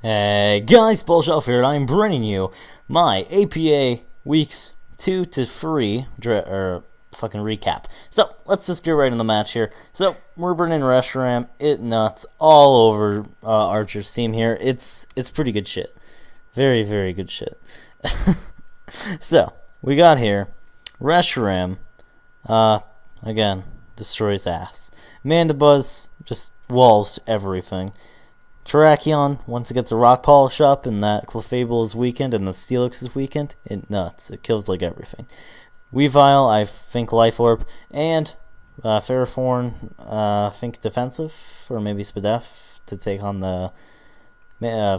Hey guys, ThePolishElf here, and I'm bringing you my APA weeks 2 to 3 fucking recap. So let's just get right in the match here. So we're bringing Reshiram, it nuts all over Archer's team here. It's pretty good shit, very good shit. So we got here Reshiram, again destroys ass. Mandibuzz just walls everything. Terrakion, once it gets a rock polish up and that Clefable is weakened and the Steelix is weakened, it nuts. It kills like everything. Weavile, I think Life Orb, and Ferrothorn, I think defensive, or maybe Spadef to take on the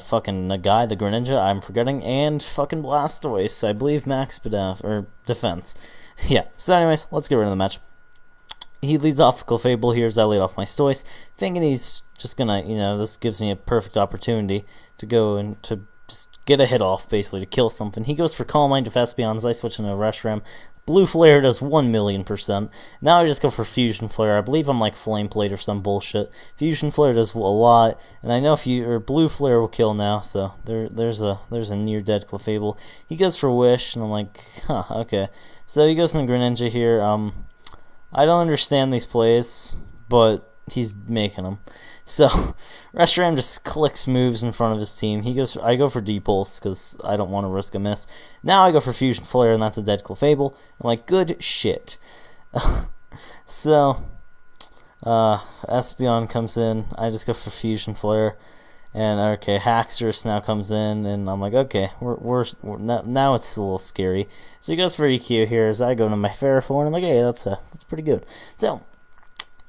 fucking guy, the Greninja, I'm forgetting, and fucking Blastoise, I believe Max Spadef, or defense. Yeah, so anyways, let's get rid of the match. He leads off Clefable here as I lead off my Stoice, thinking he's just gonna, this gives me a perfect opportunity to go and to just get a hit off, basically, to kill something. He goes for Calm Mind to Vespion as I switch into Reshiram. Blue Flare does 1,000,000%. Now I just go for Fusion Flare. I believe I'm like Flame Plate or some bullshit. Fusion Flare does a lot, and I know Blue Flare will kill now, so there's a near dead Clefable. He goes for Wish, and I'm like, huh, okay. So he goes into Greninja here. I don't understand these plays, but he's making them. So Reshiram just clicks moves in front of his team. I go for D-Pulse because I don't want to risk a miss. Now I go for Fusion Flare, and that's a dead Clefable. I'm like, good shit. So Espeon comes in. I just go for Fusion Flare. And okay, Haxorus now comes in, and I'm like, okay, now it's a little scary. So he goes for EQ here as I go to my Ferrothorn. I'm like, hey, that's pretty good. So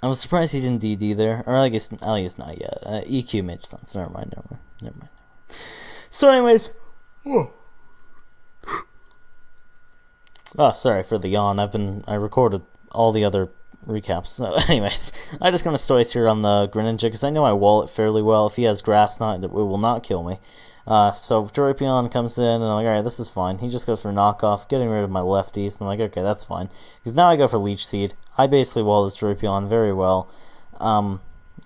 I was surprised he didn't DD there, or I guess not yet. EQ made sense. Never mind. So anyways, oh, sorry for the yawn. I recorded all the other recaps. So anyways, I just gonna Stoice here on the Greninja because I know I wall it fairly well. If he has Grass Knot, it will not kill me. So Drapion comes in, and I'm like, alright, this is fine. He just goes for Knockoff, getting rid of my lefties, and I'm like, okay, that's fine. Because now I go for Leech Seed. I basically wall this Drapion very well.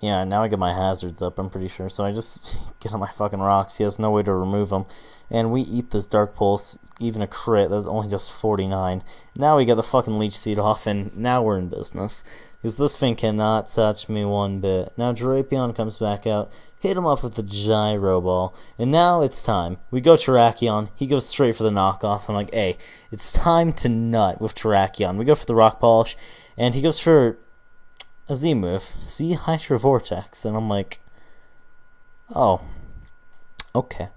Yeah, now I get my hazards up, I'm pretty sure. So I just get on my fucking rocks. He has no way to remove them. And we eat this Dark Pulse, even a crit, that's only just 49. Now we get the fucking Leech Seed off, and now we're in business. Because this thing cannot touch me one bit. Now Drapion comes back out, hit him up with the Gyro Ball, and now it's time. We go Terrakion, he goes straight for the knockoff. I'm like, hey, it's time to nut with Terrakion. We go for the Rock Polish, and he goes for a Z move, Z Hydro Vortex, and I'm like, oh, okay.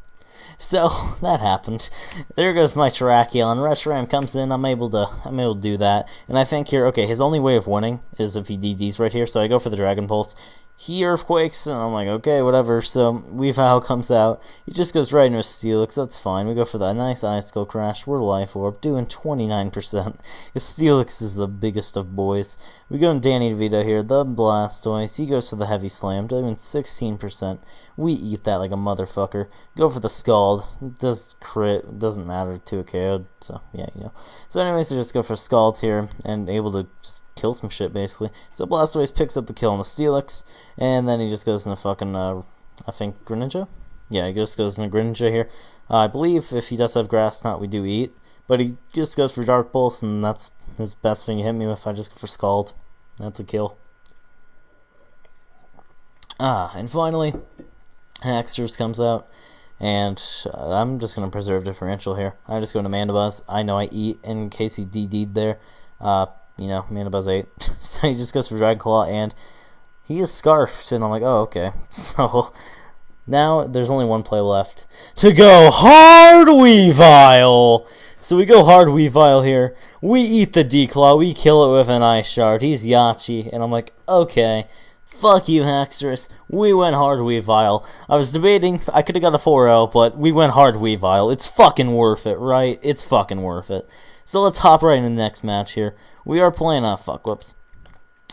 So that happened. There goes my Terrakion. Reshiram comes in. I'm able to do that. And I think here, okay, his only way of winning is if he DDs right here. So I go for the Dragon Pulse. He Earthquakes, and I'm like, okay, whatever. So Weavile comes out. He just goes right into a Steelix. That's fine. We go for that nice Icicle Crash. We're Life Orb, doing 29%. Because Steelix is the biggest of boys. We go to Danny DeVito here. The Blastoise. He goes for the Heavy Slam, doing 16%. We eat that like a motherfucker. Go for the Scald. Does crit. Doesn't matter to a KO. So, yeah, So anyways, I just go for Scald here. And able to just kill some shit, basically. So Blastoise picks up the kill on the Steelix. And then he just goes into fucking, I think, Greninja? Yeah, he just goes into Greninja here. I believe if he does have Grass Knot, we do eat. But he just goes for Dark Pulse, and that's his best thing to hit me with. I just go for Scald. That's a kill. And finally, Haxorus comes out. And I'm just going to preserve differential here. I just go to Mandibuzz. I know I eat in case he DD'd there. Mandibuzz ate. So he just goes for Dragon Claw, and he is Scarfed, and I'm like, oh, okay. So now there's only one play left to go hard Weavile. So we go hard Weavile here. We eat the D-Claw. We kill it with an Ice Shard. He's Yachi, and I'm like, okay. Fuck you, Haxorus. We went hard Weavile. I was debating, I could have got a 4-0, but we went hard Weavile. It's fucking worth it, right? It's fucking worth it. So let's hop right into the next match here. We are playing, whoops.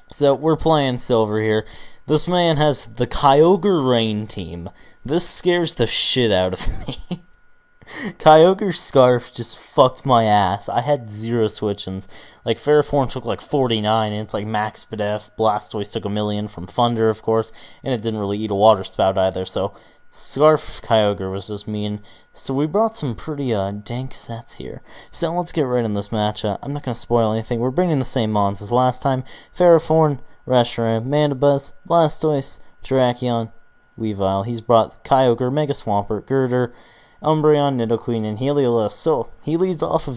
So we're playing Silver here. This man has the Kyogre Rain team. This scares the shit out of me. Kyogre Scarf just fucked my ass. I had 0 switch-ins. Like, Ferrothorn took like 49, and it's like Max Spadef. Blastoise took 1,000,000 from Thunder, of course, and it didn't really eat a Water Spout either, so Scarf Kyogre was just mean. So we brought some pretty dank sets here. So let's get right in this match. I'm not going to spoil anything. We're bringing the same mons as last time. Ferrothorn, Reshiram, Mandibuzz, Blastoise, Terrakion, Weavile. He's brought Kyogre, Mega Swampert, Girder, Umbreon, Nidoqueen, and Heliolisk. So he leads off of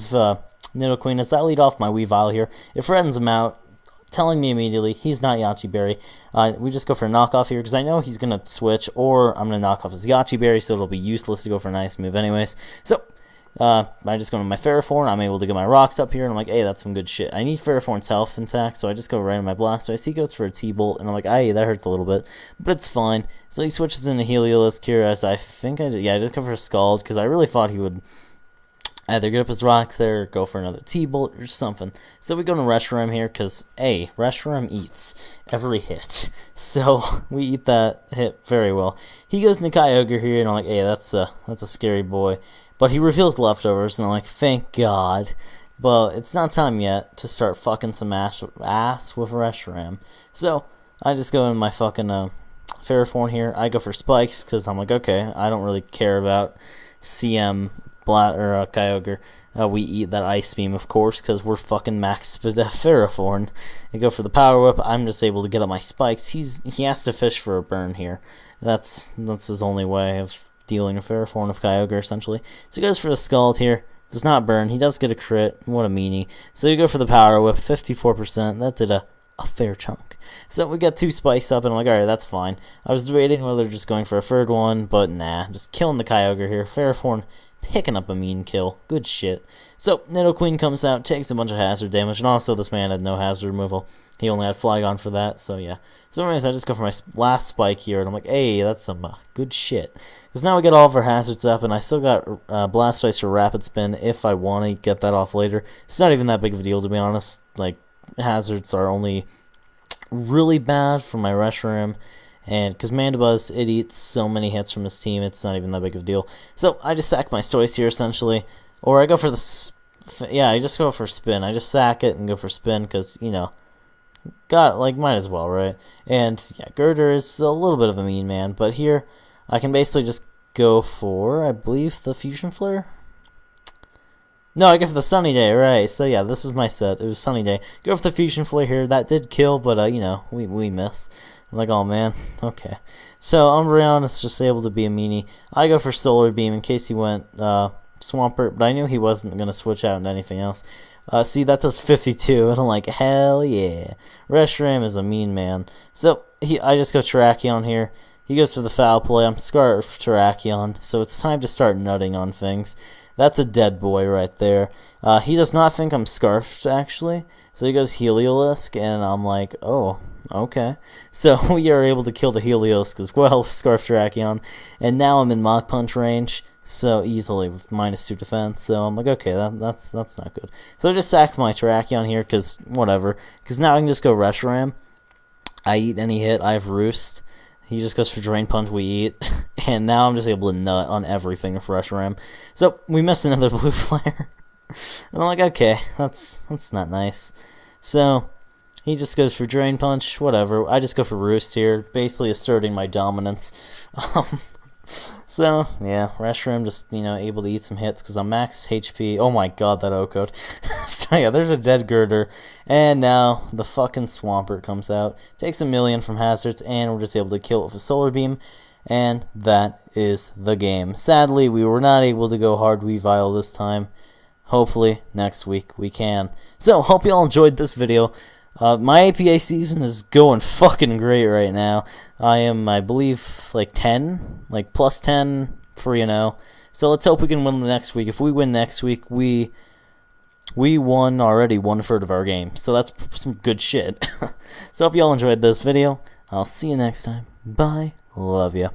Nidoqueen. As I lead off my Weavile here, it threatens him out, telling me immediately he's not Yachi Berry. We just go for a knockoff here because I know he's going to switch, or I'm going to knock off his Yachi Berry, so it'll be useless to go for a nice move anyways. So I just go to my Ferrothorn. I'm able to get my rocks up here, and I'm like, hey, that's some good shit. I need Ferrothorn's health intact, so I just go right in my Blastoise. He goes for a T-Bolt, and I'm like, hey, that hurts a little bit, but it's fine. So he switches into Heliolisk here, as I think I did. Yeah, I just go for a Scald, because I really thought he would either get up his rocks there or go for another T-Bolt or something. So we go to Reshiram here because, A, Reshiram eats every hit. So we eat that hit very well. He goes into Kyogre here, and I'm like, hey, that's a scary boy. But he reveals leftovers, and I'm like, thank God. But it's not time yet to start fucking some ass with Reshiram. So I just go in my fucking Ferrothorn here. I go for Spikes because I'm like, okay, I don't really care about CM Kyogre. We eat that Ice Beam, of course, because we're fucking max Ferrothorn. I go for the Power Whip. I'm just able to get up my Spikes. He has to fish for a burn here. That's his only way of dealing a Ferrothorn of Kyogre, essentially. So he goes for the Scald here. Does not burn. He does get a crit. What a meanie. So you go for the Power Whip. 54%. That did a fair chunk. So we got 2 Spikes up, and I'm like, alright, that's fine. I was debating whether just going for a third one, but nah. Just killing the Kyogre here. Ferrothorn picking up a mean kill. Good shit. So Nidoqueen comes out, takes a bunch of hazard damage, and also this man had no hazard removal. He only had Flygon for that, so yeah. So anyways, I just go for my last Spike here, and I'm like, hey, that's some good shit. Because now we get all of our hazards up, and I still got Blastoise for Rapid Spin if I want to get that off later. It's not even that big of a deal, to be honest. Like, hazards are only really bad for my Reshiram. And because Mandibuzz, it eats so many hits from his team, it's not even that big of a deal. So I just sack my Stoice here, essentially. Or I go for the... yeah, I just go for Spin. I just sack it and go for Spin because, you know, might as well, right? And, yeah, Girder is a little bit of a mean man. But here, I can basically just go for, I believe, the Fusion Flare? No, I go for the Sunny Day, right. So, yeah, this is my set. It was Sunny Day. Go for the Fusion Flare here. That did kill, but, you know, we miss. I'm like, oh man, okay. So Umbreon is just able to be a meanie. I go for Solar Beam in case he went Swampert, but I knew he wasn't going to switch out into anything else. See, that does 52, and I'm like, hell yeah. Reshiram is a mean man. So I just go Terrakion here. He goes for the foul play. I'm Scarf Terrakion, so it's time to start nutting on things. That's a dead boy right there. He does not think I'm Scarfed, actually. So he goes Heliolisk, and I'm like, oh, okay. So we are able to kill the Heliolisk as well with Scarf Terrakion. And now I'm in Mach Punch range, so easily with -2 defense. So I'm like, okay, that's not good. So I just sack my Terrakion here, because whatever. Because now I can just go Reshiram. I eat any hit. I have Roost. He just goes for Drain Punch, we eat. And now I'm just able to nut on everything with Reshiram. So we miss another Blue Flare. And I'm like, okay, that's not nice. So he just goes for Drain Punch, whatever. I just go for Roost here, basically asserting my dominance. So, yeah, Reshiram just, you know, able to eat some hits because I'm max HP. Oh my god, that O-code. So, yeah, there's a dead Girder. And now the fucking Swampert comes out. Takes a million from hazards, and we're just able to kill it with a Solar Beam. And that is the game. Sadly, we were not able to go hard Weavile this time. Hopefully, next week we can. So, hope you all enjoyed this video. My APA season is going fucking great right now. I am, I believe, like 10, like plus 10, 3-0. So let's hope we can win the next week. If we win next week, we won already 1/3 of our game. So that's some good shit. So hope you all enjoyed this video. I'll see you next time. Bye. Love ya.